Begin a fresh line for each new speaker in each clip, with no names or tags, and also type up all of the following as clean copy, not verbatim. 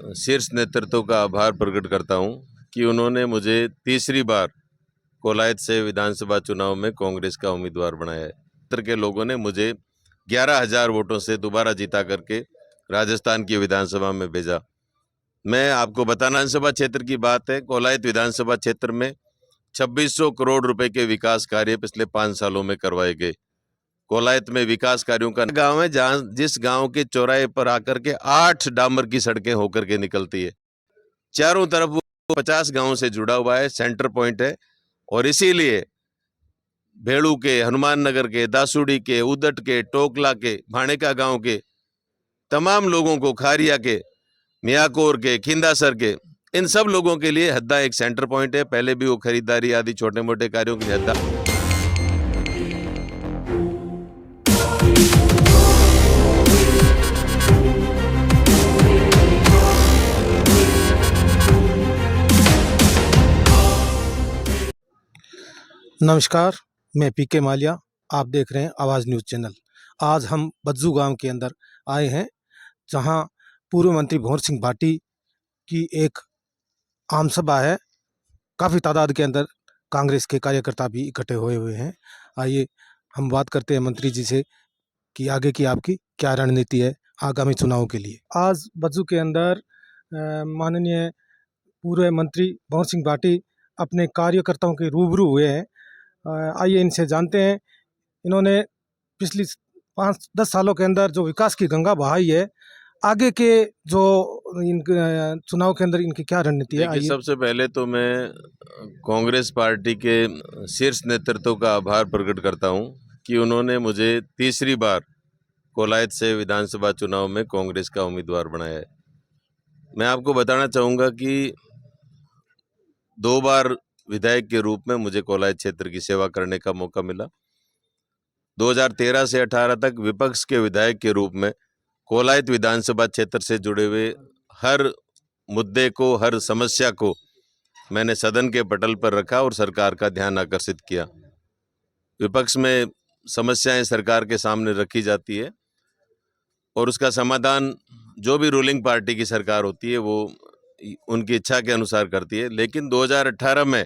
शीर्ष नेतृत्व का आभार प्रकट करता हूं कि उन्होंने मुझे तीसरी बार कोलायत से विधानसभा चुनाव में कांग्रेस का उम्मीदवार बनाया है। क्षेत्र के लोगों ने मुझे 11,000 वोटों से दोबारा जीता करके राजस्थान की विधानसभा में भेजा। मैं आपको बताना, विधानसभा क्षेत्र की बात है। कोलायत विधानसभा क्षेत्र में 2600 करोड़ रुपए के विकास कार्य पिछले 5 सालों में करवाए गए। कोलायत में विकास कार्यों का गांव है जहां जिस गांव के चौराहे पर आकर के 8 डामर की सड़कें होकर के निकलती है। चारों तरफ वो 50 गांवों से जुड़ा हुआ है, सेंटर पॉइंट है। और इसीलिए भेड़ू के, हनुमान नगर के, दासूड़ी के, उदट के, टोकला के, भाणेका गांव के तमाम लोगों को, खारिया के, मियाकोर के, खिंदासर के, इन सब लोगों के लिए हद्दा एक सेंटर पॉइंट है। पहले भी वो खरीदारी आदि छोटे मोटे कार्यों के लिए हद्दा।
नमस्कार, मैं पीके मालिया। आप देख रहे हैं आवाज़ न्यूज़ चैनल। आज हम बज्जू गांव के अंदर आए हैं, जहां पूर्व मंत्री भंवर सिंह भाटी की एक आम सभा है। काफ़ी तादाद के अंदर कांग्रेस के कार्यकर्ता भी इकट्ठे हुए हैं। आइए हम बात करते हैं मंत्री जी से कि आगे की आपकी क्या रणनीति है आगामी चुनाव के लिए। आज बज्जू के अंदर माननीय पूर्व मंत्री भंवर सिंह भाटी अपने कार्यकर्ताओं के रूबरू हुए हैं। आइए इनसे जानते हैं, इन्होंने पिछली 5-10 सालों के अंदर जो विकास की गंगा बहाई है, आगे के जो चुनाव के अंदर इनकी क्या रणनीति है।
देखिए, सबसे पहले तो मैं कांग्रेस पार्टी के शीर्ष नेतृत्व का आभार प्रकट करता हूं कि उन्होंने मुझे तीसरी बार कोलायत से विधानसभा चुनाव में कांग्रेस का उम्मीदवार बनाया है। मैं आपको बताना चाहूँगा कि 2 बार विधायक के रूप में मुझे कोलायत क्षेत्र की सेवा करने का मौका मिला। 2013 से 18 तक विपक्ष के विधायक के रूप में कोलायत विधानसभा क्षेत्र से जुड़े हुए हर मुद्दे को, हर समस्या को मैंने सदन के पटल पर रखा और सरकार का ध्यान आकर्षित किया। विपक्ष में समस्याएं सरकार के सामने रखी जाती है और उसका समाधान जो भी रूलिंग पार्टी की सरकार होती है वो उनकी इच्छा के अनुसार करती है। लेकिन 2018 में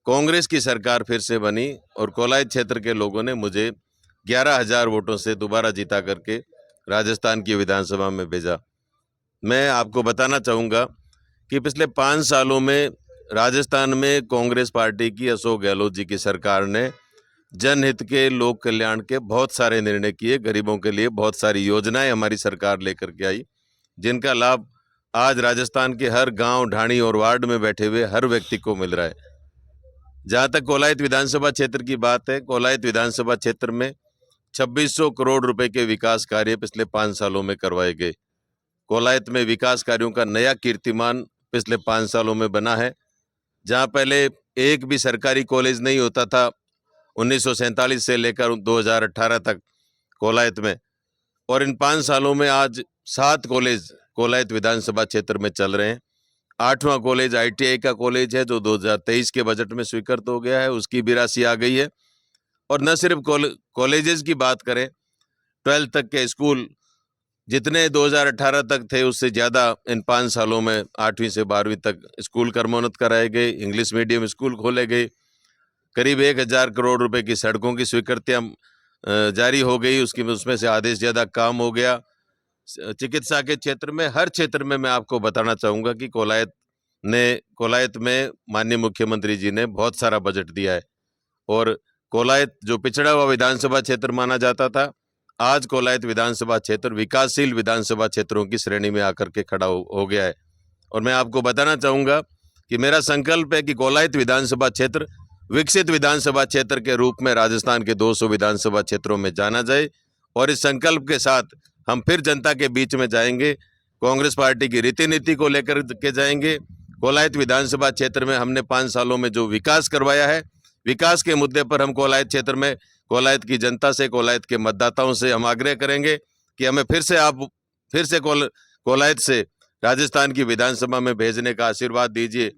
कांग्रेस की सरकार फिर से बनी और कोलायत क्षेत्र के लोगों ने मुझे 11,000 वोटों से दोबारा जीता करके राजस्थान की विधानसभा में भेजा। मैं आपको बताना चाहूँगा कि पिछले 5 सालों में राजस्थान में कांग्रेस पार्टी की, अशोक गहलोत जी की सरकार ने जनहित के, लोक कल्याण के बहुत सारे निर्णय किए। गरीबों के लिए बहुत सारी योजनाएं हमारी सरकार लेकर के आई, जिनका लाभ आज राजस्थान के हर गांव, ढाणी और वार्ड में बैठे हुए हर व्यक्ति को मिल रहा है। जहां तक कोलायत विधानसभा क्षेत्र की बात है, कोलायत विधानसभा क्षेत्र में 2600 करोड़ रुपए के विकास कार्य पिछले 5 सालों में करवाए गए। कोलायत में विकास कार्यों का नया कीर्तिमान पिछले 5 सालों में बना है। जहां पहले एक भी सरकारी कॉलेज नहीं होता था 1947 से लेकर 2018 तक कोलायत में, और इन 5 सालों में आज 7 कॉलेज कोलायत विधानसभा क्षेत्र में चल रहे हैं। 8वां कॉलेज ITI का कॉलेज है जो 2023 के बजट में स्वीकृत हो गया है, उसकी भी राशि आ गई है। और न सिर्फ कॉलेजेस की बात करें, 12th तक के स्कूल जितने 2018 तक थे उससे ज़्यादा इन 5 सालों में 8वीं से 12वीं तक स्कूल क्रमोन्नत कराए गए, इंग्लिश मीडियम स्कूल खोले गए, करीब 1,000 करोड़ रुपए की सड़कों की स्वीकृतियाँ जारी हो गई, उसमें से आधे से ज़्यादा काम हो गया। चिकित्सा के क्षेत्र में, हर क्षेत्र में मैं आपको बताना चाहूँगा कि कोलायत में माननीय मुख्यमंत्री जी ने बहुत सारा बजट दिया है। और कोलायत जो पिछड़ा हुआ विधानसभा क्षेत्र माना जाता था, आज कोलायत विधानसभा क्षेत्र विकासशील विधानसभा क्षेत्रों की श्रेणी में आकर के खड़ा हो गया है। और मैं आपको बताना चाहूँगा कि मेरा संकल्प है कि कोलायत विधानसभा क्षेत्र विकसित विधानसभा क्षेत्र के रूप में राजस्थान के 200 विधानसभा क्षेत्रों में जाना जाए। और इस संकल्प के साथ हम फिर जनता के बीच में जाएंगे, कांग्रेस पार्टी की रीति नीति को लेकर के जाएंगे। कोलायत विधानसभा क्षेत्र में हमने 5 सालों में जो विकास करवाया है, विकास के मुद्दे पर हम कोलायत क्षेत्र में कोलायत की जनता से, कोलायत के मतदाताओं से हम आग्रह करेंगे कि हमें फिर से कोलायत से राजस्थान की विधानसभा में भेजने का आशीर्वाद दीजिए।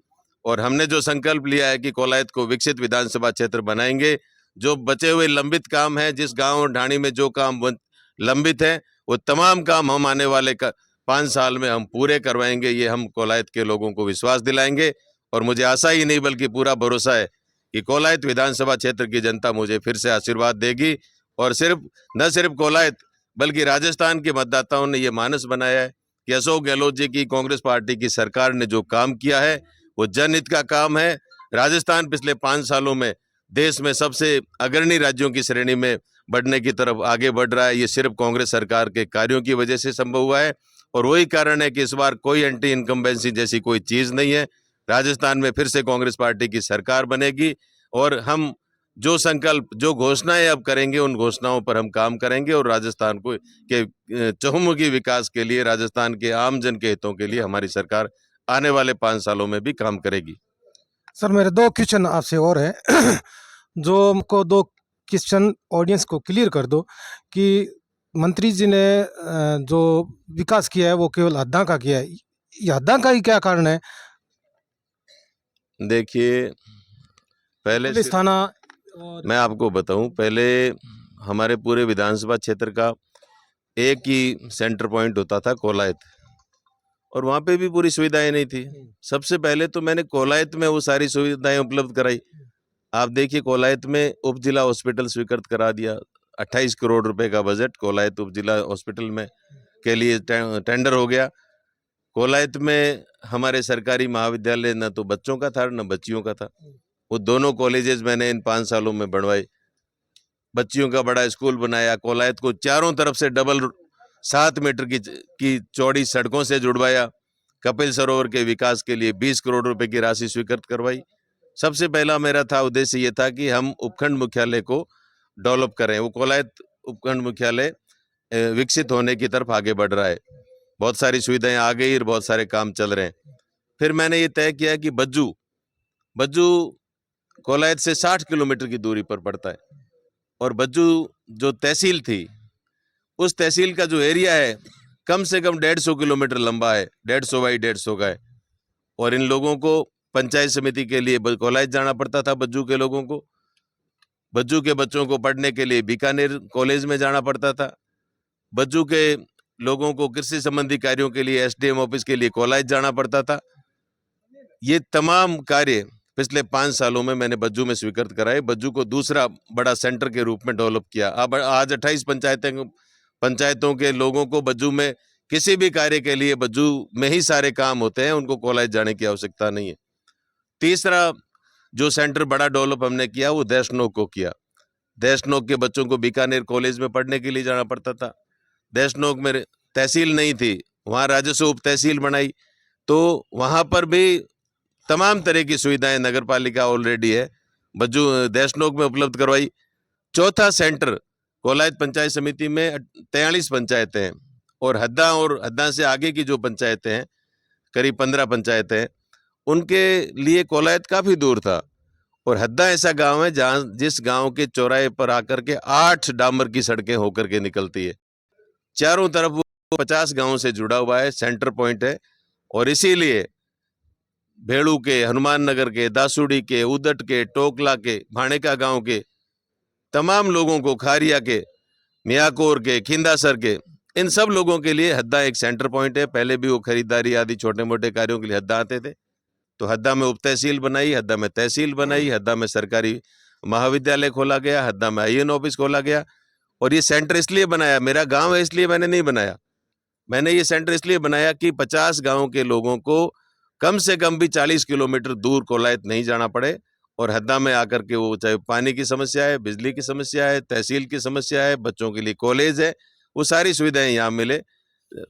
और हमने जो संकल्प लिया है कि कोलायत को विकसित विधानसभा क्षेत्र बनाएंगे। जो बचे हुए लंबित काम हैं, जिस गाँव और ढाणी में जो काम लंबित है, वो तमाम काम हम आने वाले 5 साल में हम पूरे करवाएंगे, ये हम कोलायत के लोगों को विश्वास दिलाएंगे। और मुझे आशा ही नहीं बल्कि पूरा भरोसा है कि कोलायत विधानसभा क्षेत्र की जनता मुझे फिर से आशीर्वाद देगी। और न सिर्फ कोलायत बल्कि राजस्थान के मतदाताओं ने ये मानस बनाया है कि अशोक गहलोत जी की कांग्रेस पार्टी की सरकार ने जो काम किया है वो जनहित का काम है। राजस्थान पिछले 5 सालों में देश में सबसे अग्रणी राज्यों की श्रेणी में बढ़ने की तरफ आगे बढ़ रहा है। ये सिर्फ कांग्रेस सरकार के कार्यों की वजह से संभव हुआ है। और वही कारण है कि इस बार कोई एंटी इनकम्बेंसी जैसी कोई चीज नहीं है। राजस्थान में फिर से कांग्रेस पार्टी की सरकार बनेगी और हम जो संकल्प, जो घोषणाएं अब करेंगे, उन घोषणाओं पर हम काम करेंगे और राजस्थान को के चहुमुखी विकास के लिए, राजस्थान के आम जन के हितों के लिए हमारी सरकार आने वाले 5 सालों में भी काम करेगी।
सर मेरे 2 क्वेश्चन आपसे और हैं जो हमको 2 क्वेश्चन ऑडियंस को क्लियर कर दो कि मंत्री जी ने जो विकास किया है वो केवल हद्दा का किया है, ये हद्दा का ही क्या कारण है?
देखिए, पहले
पुलिस थाना और
मैं आपको बताऊं, पहले हमारे पूरे विधानसभा क्षेत्र का एक ही सेंटर पॉइंट होता था कोलायत, और वहाँ पे भी पूरी सुविधाएं नहीं थी। सबसे पहले तो मैंने कोलायत में वो सारी सुविधाएं उपलब्ध कराई। आप देखिए, कोलायत में उप जिला हॉस्पिटल स्वीकृत करा दिया। 28 करोड़ रुपए का बजट कोलायत उप जिला हॉस्पिटल में के लिए टेंडर हो गया। कोलायत में हमारे सरकारी महाविद्यालय न तो बच्चों का था न बच्चियों का था। वो दोनों कॉलेजेस मैंने इन 5 सालों में बनवाए। बच्चियों का बड़ा स्कूल बनाया। कोलायत को चारों तरफ से डबल 7 मीटर की चौड़ी सड़कों से जुड़वाया। कपिल सरोवर के विकास के लिए 20 करोड़ रुपए की राशि स्वीकृत करवाई। सबसे पहला मेरा था उद्देश्य ये था कि हम उपखंड मुख्यालय को डेवलप करें। वो कोलायत उपखंड मुख्यालय विकसित होने की तरफ आगे बढ़ रहा है। बहुत सारी सुविधाएं आ गई और बहुत सारे काम चल रहे हैं। फिर मैंने ये तय किया कि बज्जू कोलायत से 60 किलोमीटर की दूरी पर पड़ता है, और बज्जू जो तहसील थी, उस तहसील का जो एरिया है कम से कम 150 किलोमीटर लंबा है, 150 बाई 150 का है। और इन लोगों को पंचायत समिति के लिए कोलायत जाना पड़ता था। बज्जू के लोगों को, बज्जू के बच्चों को पढ़ने के लिए बीकानेर कॉलेज में जाना पड़ता था। बज्जू के लोगों को कृषि संबंधी कार्यों के लिए एसडीएम ऑफिस के लिए कोलायत जाना पड़ता था। ये तमाम कार्य पिछले 5 सालों में मैंने बज्जू में स्वीकृत कराए। बज्जू को दूसरा बड़ा सेंटर के रूप में डेवलप किया। अब आज 28 पंचायतों के लोगों को बज्जू में किसी भी कार्य के लिए बज्जू में ही सारे काम होते हैं, उनको कोलायत जाने की आवश्यकता नहीं है। तीसरा जो सेंटर बड़ा डेवलप हमने किया वो देशनोक को किया। देशनोक के बच्चों को बीकानेर कॉलेज में पढ़ने के लिए जाना पड़ता था। देशनोक में तहसील नहीं थी, वहाँ राजस्व उप तहसील बनाई, तो वहाँ पर भी तमाम तरह की सुविधाएं नगर पालिका ऑलरेडी है, बज्जू देशनोक में उपलब्ध करवाई। चौथा सेंटर कोलायत पंचायत समिति में 43 पंचायतें हैं, और हद्दा से आगे की जो पंचायतें हैं, करीब 15 पंचायतें हैं, उनके लिए कोलायत काफी दूर था। और हद्दा ऐसा गांव है जहां जिस गांव के चौराहे पर आकर के 8 डामर की सड़कें होकर के निकलती है। चारों तरफ वो 50 गांवों से जुड़ा हुआ है, सेंटर पॉइंट है। और इसीलिए भेड़ू के, हनुमान नगर के, दासूड़ी के, उदट के, टोकला के, भाणेका गांव के तमाम लोगों को, खारिया के, मियाकोर के, खिंदासर के, इन सब लोगों के लिए हद्दा एक सेंटर पॉइंट है। पहले भी वो खरीदारी आदि छोटे मोटे कार्यों के लिए हद्दा आते थे, तो हद्दा में उप तहसील बनाई, हद्दा में तहसील बनाई, हद्दा में सरकारी महाविद्यालय खोला गया, हद्दा में आईएन ऑफिस खोला गया। और ये सेंटर इसलिए बनाया, मेरा गांव है इसलिए मैंने नहीं बनाया। मैंने ये सेंटर इसलिए बनाया कि 50 गांव के लोगों को कम से कम भी 40 किलोमीटर दूर कोलायत नहीं जाना पड़े, और हद्दा में आकर के वो चाहे पानी की समस्या है, बिजली की समस्या है, तहसील की समस्या है, बच्चों के लिए कॉलेज है, वो सारी सुविधाएं यहाँ मिले।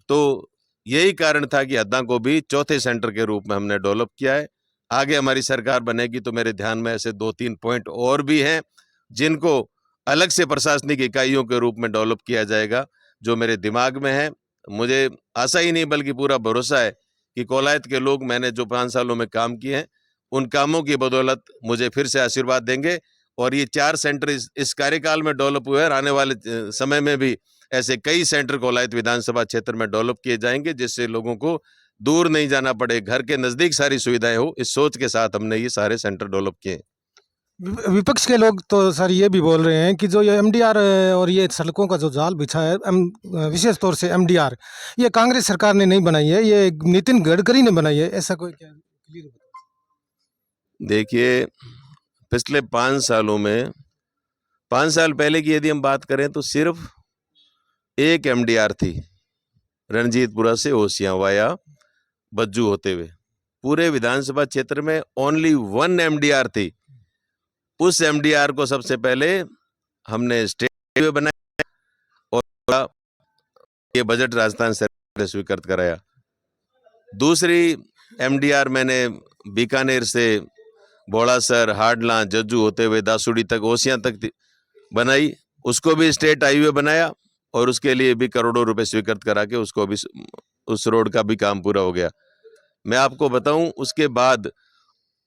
तो यही कारण था कि हद्दा को भी चौथे सेंटर के रूप में हमने डेवलप किया है। आगे हमारी सरकार बनेगी तो मेरे ध्यान में ऐसे 2-3 पॉइंट और भी हैं जिनको अलग से प्रशासनिक इकाइयों के रूप में डेवलप किया जाएगा, जो मेरे दिमाग में है। मुझे आशा ही नहीं बल्कि पूरा भरोसा है कि कोलायत के लोग, मैंने जो 5 सालों में काम किए हैं, उन कामों की बदौलत मुझे फिर से आशीर्वाद देंगे। और ये 4 सेंटर इस कार्यकाल में डेवलप हुए हैं, और आने वाले समय में भी ऐसे कई सेंटर कोलायत विधानसभा क्षेत्र में डेवलप किए जाएंगे, जिससे लोगों को दूर नहीं जाना पड़े, घर के नजदीक सारी सुविधाएं हो। इस सोच के साथ हमने ये सारे सेंटर डेवलप किए।
विपक्ष के लोग तो सर ये भी बोल रहे हैं कि जो ये एमडीआर और ये सड़कों का जो जाल बिछा है, विशेष तौर से एमडीआर, ये कांग्रेस सरकार ने नहीं बनाई है, ये नितिन गडकरी ने बनाई है। ऐसा कोई क्या क्लियर बताओ।
देखिए, पिछले 5 सालों में 5 साल पहले की यदि हम बात करें तो सिर्फ एक एमडीआर थी, रणजीतपुरा से ओसियां वाया बज्जू होते हुए। पूरे विधानसभा क्षेत्र में ओनली 1 एमडीआर थी। उस एमडीआर को सबसे पहले हमने स्टेट हाईवे बनाया और ये बजट राजस्थान सरकार ने स्वीकृत कराया। दूसरी एमडीआर मैंने बीकानेर से बोड़ासर, हाडला, जज्जू होते हुए दासुड़ी तक, ओसियां तक बनाई। उसको भी स्टेट हाईवे बनाया और उसके लिए भी करोड़ों रुपए स्वीकृत करा के उसको भी, उस रोड का भी काम पूरा हो गया। मैं आपको बताऊं, उसके बाद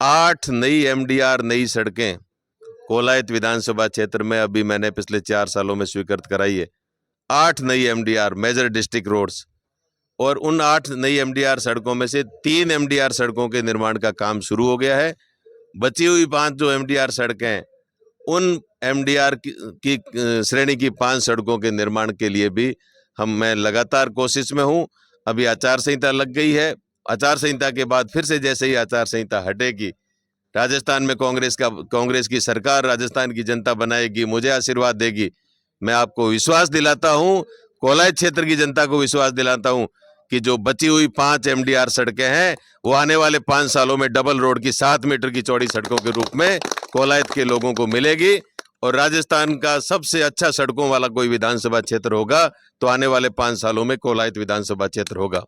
8 नई एमडीआर, नई सड़कें कोलायत विधानसभा क्षेत्र में अभी मैंने पिछले 4 सालों में स्वीकृत कराई है। 8 नई एमडीआर, मेजर डिस्ट्रिक्ट रोड्स, और उन 8 नई एमडीआर सड़कों में से 3 एमडीआर सड़कों के निर्माण का काम शुरू हो गया है। बची हुई 5 जो एमडीआर सड़कें हैं, उन एमडीआर की श्रेणी की 5 सड़कों के निर्माण के लिए भी मैं लगातार कोशिश में हूं। अभी आचार संहिता लग गई है। आचार संहिता के बाद फिर से जैसे ही आचार संहिता हटेगी, राजस्थान में कांग्रेस की सरकार राजस्थान की जनता बनाएगी, मुझे आशीर्वाद देगी। मैं आपको विश्वास दिलाता हूं, कोलायत क्षेत्र की जनता को विश्वास दिलाता हूं कि जो बची हुई 5 एमडीआर सड़कें हैं, वो आने वाले 5 सालों में डबल रोड की 7 मीटर की चौड़ी सड़कों के रूप में कोलायत के लोगों को मिलेगी। और राजस्थान का सबसे अच्छा सड़कों वाला कोई विधानसभा क्षेत्र होगा तो आने वाले 5 सालों में कोलायत विधानसभा क्षेत्र होगा।